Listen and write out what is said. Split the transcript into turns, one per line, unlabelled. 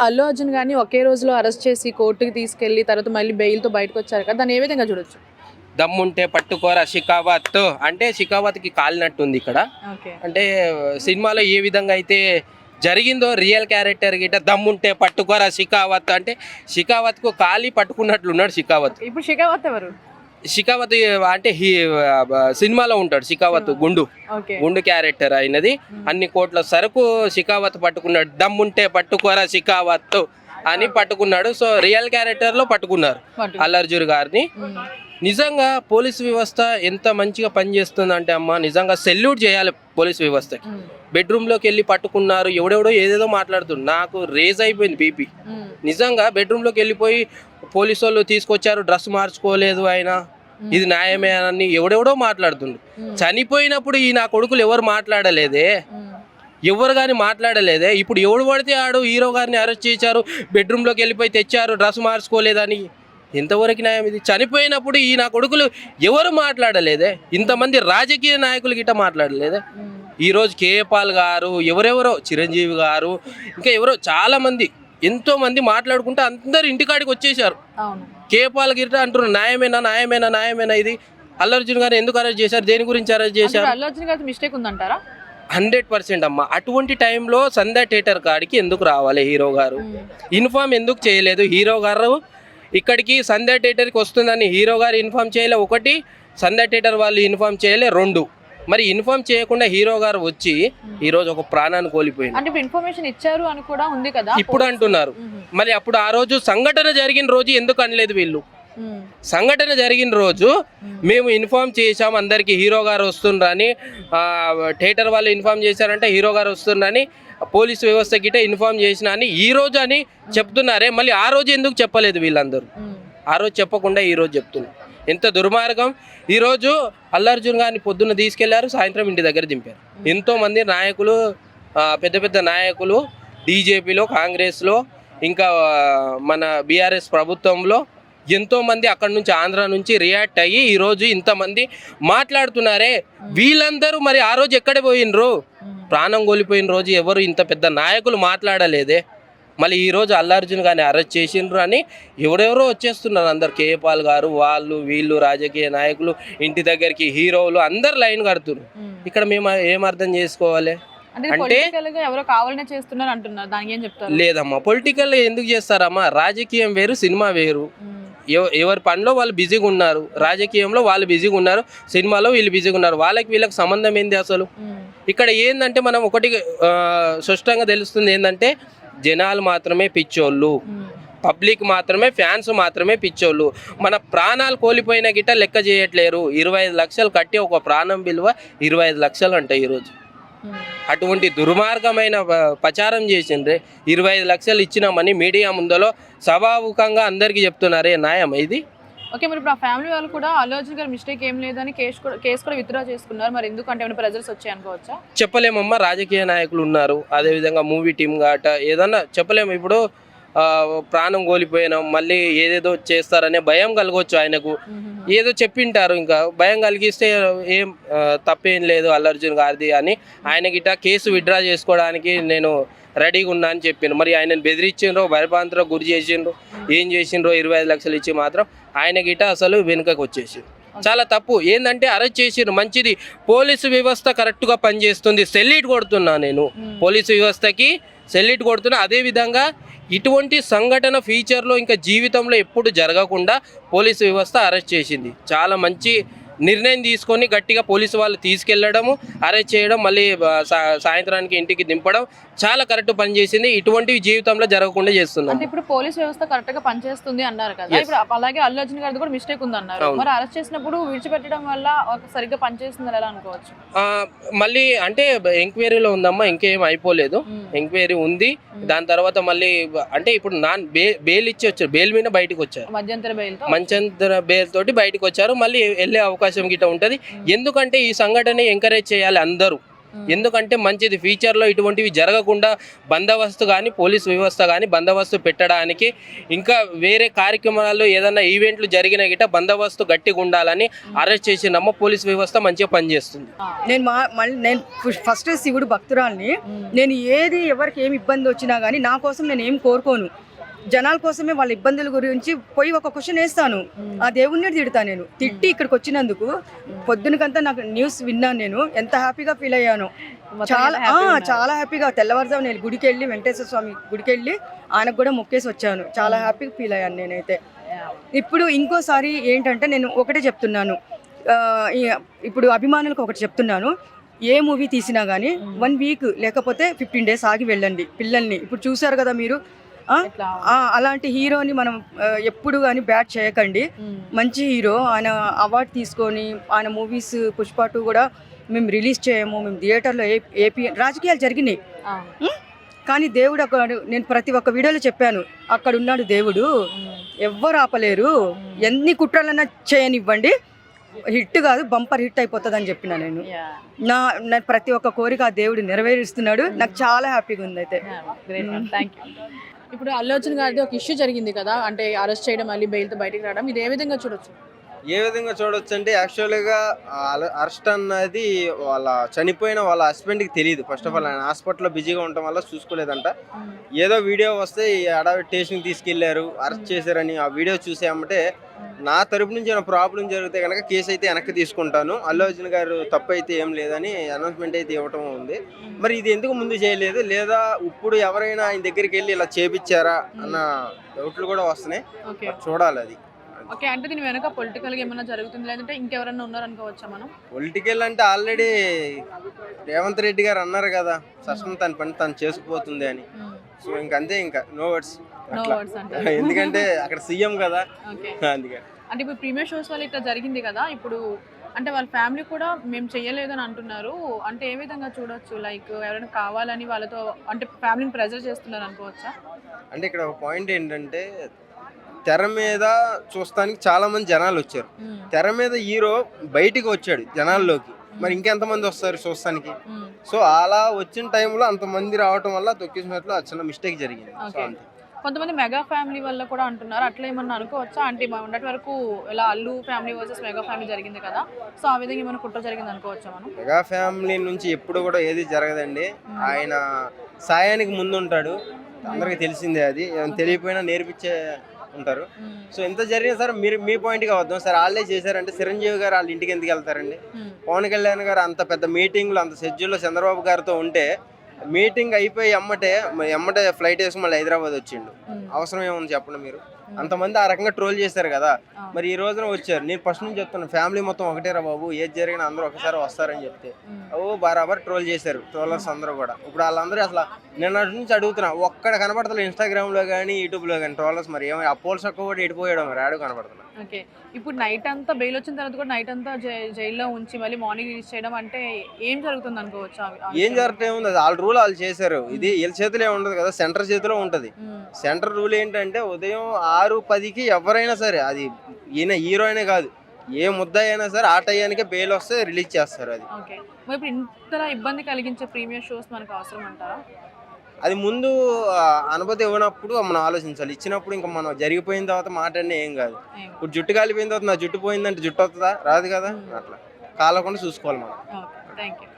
అల్లు అర్జున్ గారిని ఒకే రోజులో అరెస్ట్ చేసి కోర్టుకి తీసుకెళ్లి తర్వాత మళ్ళీ బెయిల్తో బయటకు వచ్చారు కదా, దాన్ని ఏ విధంగా చూడొచ్చు?
దమ్ముంటే పట్టుకోరా షికావత్ అంటే షికావత్కి కాలినట్టుంది ఇక్కడ.
ఓకే.
అంటే సినిమాలో ఏ విధంగా అయితే జరిగిందో రియల్ క్యారెక్టర్ గిట్ట దమ్ముంటే పట్టుకోరా షికావత్ అంటే షికావత్కు కాలి పట్టుకున్నట్లున్నాడు షికావత్.
ఇప్పుడు షికావత్ ఎవరు?
షికావత్ అంటే సినిమాలో ఉంటాడు షికావత్, గుండు
ఓకే.
గుండు క్యారెక్టర్ అయినది. అన్ని కోట్ల సరుకు షికావత్ పట్టుకున్నాడు. దమ్ముంటే పట్టుకోరా షికావత్ అని పట్టుకున్నాడు. సో రియల్ క్యారెక్టర్ లో పట్టుకున్నారు అల్లు అర్జున్ గారిని. నిజంగా పోలీస్ వ్యవస్థ ఎంత మంచిగా పనిచేస్తుందంటే అమ్మ నిజంగా సెల్యూట్ చేయాలి పోలీస్ వ్యవస్థకి. బెడ్రూమ్లోకి వెళ్ళి పట్టుకున్నారు, ఎవడెవడో ఏదేదో మాట్లాడుతుంది. నాకు రేజ్ అయిపోయింది బీపీ. నిజంగా బెడ్రూమ్లోకి వెళ్ళిపోయి పోలీసు వాళ్ళు తీసుకొచ్చారు, డ్రెస్ మార్చుకోలేదు ఆయన, ఇది న్యాయమే అని ఎవడెవడో మాట్లాడుతుండు. చనిపోయినప్పుడు ఈ నా కొడుకులు ఎవరు మాట్లాడలేదే, ఎవరు కానీ మాట్లాడలేదే. ఇప్పుడు ఎవడు పడితే ఆడు హీరో గారిని అరెస్ట్ చేశారు, బెడ్రూమ్లోకి వెళ్ళిపోయి తెచ్చారు, డ్రెస్ మార్చుకోలేదని. ఎంతవరకు న్యాయం ఇది? చనిపోయినప్పుడు ఈ నా కొడుకులు ఎవరు మాట్లాడలేదే, ఇంతమంది రాజకీయ నాయకులు గిట్ట మాట్లాడలేదే. ఈరోజు కేపాల్ గారు, ఎవరెవరో చిరంజీవి గారు, ఇంకా ఎవరో చాలా మంది ఎంతో మంది మాట్లాడుకుంటే అందరు ఇంటికాడికి వచ్చేసారు. కేపాల్ గిట్ట అంటున్నారు న్యాయమేనా న్యాయమేనా న్యాయమేనా. ఇది అల్లు అర్జున్ గారు ఎందుకు అరెస్ట్ చేశారు, దేని గురించి అరెస్ట్ చేశారు?
అల్లు అర్జున్ గారి మిస్టేక్ ఉందంటారా?
100% అమ్మ. అటువంటి టైంలో సంధ్య థియేటర్ కాడికి ఎందుకు రావాలి హీరో గారు? ఇన్ఫార్మ్ ఎందుకు చేయలేదు హీరో గారు? ఇక్కడికి సంధ్య థియేటర్కి వస్తుందని హీరో గారు ఇన్ఫార్మ్ చేయలే, ఒకటి. సంధ్య థియేటర్ వాళ్ళు ఇన్ఫార్మ్ చేయలే, రెండు. మరి ఇన్ఫార్మ్ చేయకుండా హీరో గారు వచ్చి ఈ రోజు ఒక ప్రాణాన్ని కోల్పోయింది.
అంటే ఇన్ఫర్మేషన్ ఇచ్చారు అని కూడా ఉంది కదా
ఇప్పుడు అంటున్నారు. మరి అప్పుడు ఆ రోజు సంఘటన జరిగిన రోజు ఎందుకు అనలేదు వీళ్ళు? సంఘటన జరిగిన రోజు మేము ఇన్ఫార్మ్ చేశాం అందరికి హీరో గారు వస్తుండ్రని, థియేటర్ వాళ్ళు ఇన్ఫార్మ్ చేశారంటే హీరో గారు వస్తుండ్రని, పోలీసు వ్యవస్థ గిట్ట ఇన్ఫార్మ్ చేసిన అని ఈ రోజు అని చెప్తున్నారే. మళ్ళీ ఆ రోజు ఎందుకు చెప్పలేదు వీళ్ళందరూ? ఆ రోజు చెప్పకుండా ఈ రోజు చెప్తున్నారు. ఎంత దుర్మార్గం. ఈరోజు అల్లు అర్జున్ గారిని పొద్దున్న తీసుకెళ్లారు, సాయంత్రం ఇంటి దగ్గర దింపారు. ఎంతోమంది నాయకులు, పెద్ద పెద్ద నాయకులు బీజేపీలో, కాంగ్రెస్లో, ఇంకా మన బీఆర్ఎస్ ప్రభుత్వంలో ఎంతోమంది అక్కడ నుంచి ఆంధ్ర నుంచి రియాక్ట్ అయ్యి ఈరోజు ఇంతమంది మాట్లాడుతున్నారే. వీళ్ళందరూ మరి ఆ రోజు ఎక్కడ పోయినరు? ప్రాణం కోల్పోయిన రోజు ఎవరు ఇంత పెద్ద నాయకులు మాట్లాడలేదే. మళ్ళీ ఈరోజు అల్లు అర్జున్ గారిని అరెస్ట్ చేసిండ్రు అని ఎవరెవరో వచ్చేస్తున్నారు అందరు. కేపాల్ గారు, వాళ్ళు వీళ్ళు రాజకీయ నాయకులు, ఇంటి దగ్గరికి హీరోలు అందరు లైన్ కడుతున్నారు. ఇక్కడ మేము ఏం అర్థం చేసుకోవాలి అంటే
ఎవరో కావాలనే చేస్తున్నారు అంటున్నారు, దానికి ఏం చెప్తారు?
లేదమ్మా, పొలిటికల్ ఎందుకు చేస్తారమ్మా? రాజకీయం వేరు, సినిమా వేరు. ఎవరి పనిలో వాళ్ళు బిజీగా ఉన్నారు, రాజకీయంలో వాళ్ళు బిజీగా ఉన్నారు, సినిమాలో వీళ్ళు బిజీగా ఉన్నారు. వాళ్ళకి వీళ్ళకి సంబంధం ఏంది అసలు? ఇక్కడ ఏంటంటే మనం ఒకటి స్పష్టంగా తెలుస్తుంది ఏంటంటే జనాలు మాత్రమే పిచ్చోళ్ళు, పబ్లిక్ మాత్రమే, ఫ్యాన్స్ మాత్రమే పిచ్చోళ్ళు. మన ప్రాణాలు కోల్పోయిన గిట్ట లెక్క చేయట్లేరు. 25 లక్షలు కట్టి ఒక ప్రాణం విలువ 25 లక్షలు అంట ఈరోజు. అటువంటి దుర్మార్గమైన ప్రచారం చేసిండ్రే. 25 లక్షలు ఇచ్చినామని మీడియా ముందలో సభాముఖంగా అందరికీ చెప్తున్నారే, న్యాయం ఇది?
ఓకే, మరి ఇప్పుడు ఆ ఫ్యామిలీ వాళ్ళు కూడా అల్లు అర్జున్ గారు మిస్టేక్ ఏం లేదని కేసు కూడా విత్డ్రా చేసుకున్నారు. మరి ఎందుకంటే ఏమైనా ప్రెజర్స్ వచ్చాయి అనుకోవచ్చా?
చెప్పలేమమ్మా, రాజకీయ నాయకులు ఉన్నారు, అదేవిధంగా మూవీ టీమ్ గాట ఏదన్నా చెప్పలేము. ఇప్పుడు ప్రాణం కోల్పోయినాం, మళ్ళీ ఏదేదో చేస్తారనే భయం కలగవచ్చు ఆయనకు. ఏదో చెప్పింటారు, ఇంకా భయం కలిగిస్తే ఏం తప్పేం లేదు అల్లు అర్జున్ గారిది అని ఆయన గిట్ట కేసు విత్డ్రా చేసుకోవడానికి నేను రెడీగా ఉన్నా అని చెప్పిండ్రు. మరి ఆయనను బెదిరించిండ్రో, భయభ్రాంతిలో గురి చేసిండ్రో, ఏం చేసిండ్రో 25 లక్షలు ఇచ్చి మాత్రం ఆయన గిట్ట అసలు వెనుకకు వచ్చేసిండ్రు. చాలా తప్పు. ఏంటంటే అరెస్ట్ చేసిండ్రు, మంచిది. పోలీసు వ్యవస్థ కరెక్ట్గా పనిచేస్తుంది, సెల్యూట్ కొడుతున్నా నేను పోలీసు వ్యవస్థకి, సెల్యూట్ కొడుతున్నా. అదేవిధంగా ఇటువంటి సంఘటన ఫ్యూచర్లో ఇంకా జీవితంలో ఎప్పుడు జరగకుండా పోలీసు వ్యవస్థ అరెస్ట్ చేసింది. చాలా మంచి నిర్ణయం తీసుకొని గట్టిగా పోలీసు వాళ్ళు తీసుకెళ్లడము, అరెస్ట్ చేయడం, మళ్ళీ సాయంత్రానికి ఇంటికి దింపడం చాలా కరెక్ట్ పని చేసింది. ఇటువంటివి జీవితంలో జరగకుండా చేస్తుంది.
అంటే ఇప్పుడు పోలీస్ వ్యవస్థ కరెక్ట్ గా పనిచేస్తుంది అన్నారు కదా, ఇప్పుడు అలాగే అల్లు అర్జున్ గారిది కూడా మిస్టేక్ ఉంది అన్నారు. మరి అరెస్ట్ చేసినప్పుడు విడిచిపెట్టడం వల్ల సరిగ్గా పనిచేస్తుంది ఎలా అనుకోవచ్చు?
మళ్ళీ అంటే ఎంక్వైరీలో ఉందమ్మా, ఇంకేం అయిపోలేదు, ఎంక్వైరీ ఉంది. దాని తర్వాత మళ్ళీ అంటే ఇప్పుడు బెయిల్ ఇచ్చి వచ్చారు, బెయిల్ మీద బయటకు వచ్చారు, మధ్యంతర బెయిల్ తోటి బయటకు వచ్చారు. మళ్ళీ వెళ్ళే అవకాశం గిట్ట ఉంటది. ఎందుకంటే ఈ సంఘటన ఎంకరేజ్ చేయాలి అందరూ. ఎందుకంటే మంచిది, ఫ్యూచర్లో ఇటువంటివి జరగకుండా బందోబస్తు కానీ పోలీస్ వ్యవస్థ కానీ బందోబస్తు పెట్టడానికి, ఇంకా వేరే కార్యక్రమాల్లో ఏదైనా ఈవెంట్లు జరిగిన గిట్ట బందోబస్తు గట్టిగా ఉండాలని అరెస్ట్ చేసినమ్మ పోలీస్ వ్యవస్థ మంచిగా పనిచేస్తుంది.
నేను ఫస్ట్ శివుడు భక్తురాల్ని. నేను ఏది ఎవరికి ఏమి ఇబ్బంది వచ్చినా కానీ నా కోసం నేను ఏం కోరుకోను. జనాల కోసమే వాళ్ళ ఇబ్బందుల గురించి పోయి ఒక క్వశ్చన్ వేస్తాను, ఆ దేవుణ్ణి తిడతాను. నేను తిట్టి ఇక్కడికి వచ్చినందుకు పొద్దునకంతా నాకు న్యూస్ విన్నాను, నేను ఎంత హ్యాపీగా ఫీల్ అయ్యాను. చాలా హ్యాపీగా తెల్లవారుజాము నేను గుడికి వెళ్ళి వెంకటేశ్వర స్వామి గుడికి వెళ్ళి ఆయనకు కూడా మొక్కేసి వచ్చాను. చాలా హ్యాపీగా ఫీల్ అయ్యాను నేనైతే. ఇప్పుడు ఇంకోసారి ఏంటంటే నేను ఒకటే చెప్తున్నాను, ఇప్పుడు అభిమానులకు ఒకటి చెప్తున్నాను, ఏ మూవీ తీసినా కానీ 1 వీక్ లేకపోతే 15 days ఆగి వెళ్ళండి పిల్లల్ని. ఇప్పుడు చూసారు కదా మీరు, అలాంటి హీరోని మనం ఎప్పుడు కానీ బ్యాట్ చేయకండి. మంచి హీరో, ఆయన అవార్డు తీసుకొని ఆయన మూవీస్ పుష్ప 2 కూడా మేము రిలీజ్ చేయము, మేము థియేటర్లో ఏపీ రాజకీయాలు జరిగినాయి కానీ దేవుడు అక్కడ, నేను ప్రతి ఒక్క వీడియోలో చెప్పాను, అక్కడ ఉన్నాడు దేవుడు, ఎవ్వరు ఆపలేరు, ఎన్ని కుట్రలన్నా చేయనివ్వండి, హిట్ కాదు బంపర్ హిట్ అయిపోతుంది అని చెప్పిన నేను. నా ప్రతి ఒక్క కోరిక ఆ దేవుడు నెరవేరుస్తున్నాడు. నాకు చాలా హ్యాపీగా ఉంది అయితే.
ఇప్పుడు అల్లు అర్జున్ గారిది ఒక ఇష్యూ జరిగింది కదా, అంటే అరెస్ట్ చేయడం మళ్ళీ బెయిల్తో బయటికి రావడం, ఇది ఏ విధంగా చూడొచ్చు?
ఏ విధంగా చూడొచ్చు అంటే యాక్చువల్గా అరెస్ట్ అన్నది వాళ్ళ చనిపోయిన వాళ్ళ హస్బెండ్కి తెలియదు. ఫస్ట్ ఆఫ్ ఆల్ ఆయన హాస్పిటల్లో బిజీగా ఉండటం వల్ల చూసుకోలేదంట. ఏదో వీడియో వస్తే ఈ అడవి స్టేషన్కి తీసుకెళ్లారు, అరెస్ట్ చేశారని ఆ వీడియో చూసామంటే నా తరపు నుంచి ఏమైనా ప్రాబ్లం జరిగితే కనుక కేసు అయితే వెనక్కి తీసుకుంటాను, అల్లు అర్జున్ గారు తప్పు అయితే ఏం లేదని అనౌన్స్మెంట్ అయితే ఇవ్వటం ఉంది. మరి ఇది ఎందుకు ముందు చేయలేదు, లేదా ఇప్పుడు ఎవరైనా ఆయన దగ్గరికి వెళ్ళి ఇలా చేపించారా అన్న డౌట్లు కూడా వస్తున్నాయి. చూడాలి అది.
ఓకే, అంటే దీని వెనక పొలిటికల్ గా ఏమైనా జరుగుతుంది, లేదంటే ఇంకెవరైనా ఉన్నారు అనుకోవచ్చా మనం?
పొలిటికల్ అంటే ఆల్రెడీ రేవంత్ రెడ్డి గారు అన్నారు కదా, సస్పెండ్ తన పని తను చేసుకుపోతుంది అని. సో ఇంకంతే, ఇంకా నో వర్డ్స్. ఎందుకంటే అక్కడ సీఎం కదా, అందుకే.
అంటే ఇప్పుడు ప్రీమియర్ షోస్ వల్ల ఇట్లా జరిగింది కదా, ఇప్పుడు అంటే వాళ్ళ ఫ్యామిలీ కూడా మేము చెయ్యలేదని అంటున్నారు, అంటే ఏ విధంగా చూడొచ్చు? లైక్ ఎవరైనా కావాలని వాళ్ళతో అంటే ఫ్యామిలీని ప్రెజర్ చేస్తున్నారు అనుకోవచ్చా?
అంటే ఇక్కడ ఒక పాయింట్ ఏంటంటే, తెర మీద చూస్తానికి చాలా మంది జనాలు వచ్చారు, తెర మీద హీరో బయటికి వచ్చాడు జనాల్లోకి, మరి ఇంకెంతమంది వస్తారు చూస్తానికి? సో అలా వచ్చిన టైంలో అంతమంది రావటం వల్ల తొక్కేసినట్లు చిన్న మిస్టేక్ జరిగింది.
కొంతమంది మెగా ఫ్యామిలీ వల్ల కూడా అంటున్నారు, అట్లా ఏమన్నా అనుకోవచ్చా? అంటే మొన్నటి వరకు ఇలా Allu family versus mega family జరిగింది కదా, సో ఆ విధంగా ఏమైనా కుట్ర జరిగింది అనుకోవచ్చా మనం?
మెగా ఫ్యామిలీ నుంచి ఎప్పుడు కూడా ఏది జరగదండి. ఆయన సాయానికి ముందు ఉంటాడు, అందరికి తెలిసిందే. అది తెలియపోయినా నేర్పించే ఉంటారు. సో ఎంత జరిగినా సరే మీరు మీ పాయింట్గా వద్దాం సార్, వాళ్ళే చేశారంటే చిరంజీవి గారు వాళ్ళ ఇంటికి ఎందుకు వెళ్తారండి? పవన్ కళ్యాణ్ గారు అంత పెద్ద మీటింగ్లు అంత షెడ్యూల్లో చంద్రబాబు గారితో ఉంటే మీటింగ్ అయిపోయి ఎమ్మటే ఫ్లైట్ వేసుకుని మళ్ళీ హైదరాబాద్ వచ్చిండు. అవసరం ఏముంది చెప్పండి మీరు? అంతమంది ఆ రకంగా ట్రోల్ చేశారు కదా, మరి ఈ రోజున వచ్చారు. నేను ఫస్ట్ నుంచి చెప్తున్నాను, ఫ్యామిలీ మొత్తం ఒకటేరా బాబు, ఏది జరిగినా అందరూ ఒకసారి వస్తారని చెప్తే బరాబర్ ట్రోల్ చేశారు ట్రోలర్స్ అందరూ కూడా. ఇప్పుడు వాళ్ళందరూ అసలు నిన్న నుంచి అడుగుతున్నా, ఒక్కడ కనపడతలేదు ఇన్స్టాగ్రామ్లో కానీ యూట్యూబ్లో కానీ ట్రోలర్స్. మరి ఏమో అపోల్స్ ఒక్క కూడా ఎడిపోయాడు, మరి ఆడు కనపడుతున్నా.
ఓకే, ఇప్పుడు నైట్ అంతా బెయిల్ వచ్చిన తర్వాత కూడా నైట్ అంతా జైల్లో ఉంచి మళ్ళీ మార్నింగ్ రిలీజ్ చేయడం అంటే ఏం జరుగుతుంది అనుకోవచ్చు?
ఏం జరుగుతుంది ఉంది, వాళ్ళ రూల్ వాళ్ళు చేశారు. ఇది వీళ్ళ చేతిలో ఉండదు కదా, సెంటర్ చేతిలో ఉంటది. సెంటర్ రూల్ ఏంటంటే ఉదయం 6-10కి ఎవరైనా సరే, అది ఈయన హీరో అయినా కాదు, ఏ ముద్ద అయినా సరే ఆ టయానికే బెయిల్ వస్తే రిలీజ్ చేస్తారు. అది
మరి ఇప్పుడు ఇంతలా ఇబ్బంది కలిగించే ప్రీమియర్ షోస్ మనకు అవసరం అంటారా?
అది ముందు అనుమతి ఇవ్వనప్పుడు మనం ఆలోచించాలి, ఇచ్చినప్పుడు ఇంకా మనం జరిగిపోయిన తర్వాత మాట్లాడినా ఏం కాదు. ఇప్పుడు జుట్టు కాలిపోయిన తర్వాత నా జుట్టు పోయిందంటే జుట్టు వస్తుందా? రాదు కదా. అట్లా కాలకుండా చూసుకోవాలి మనం.
Thank you.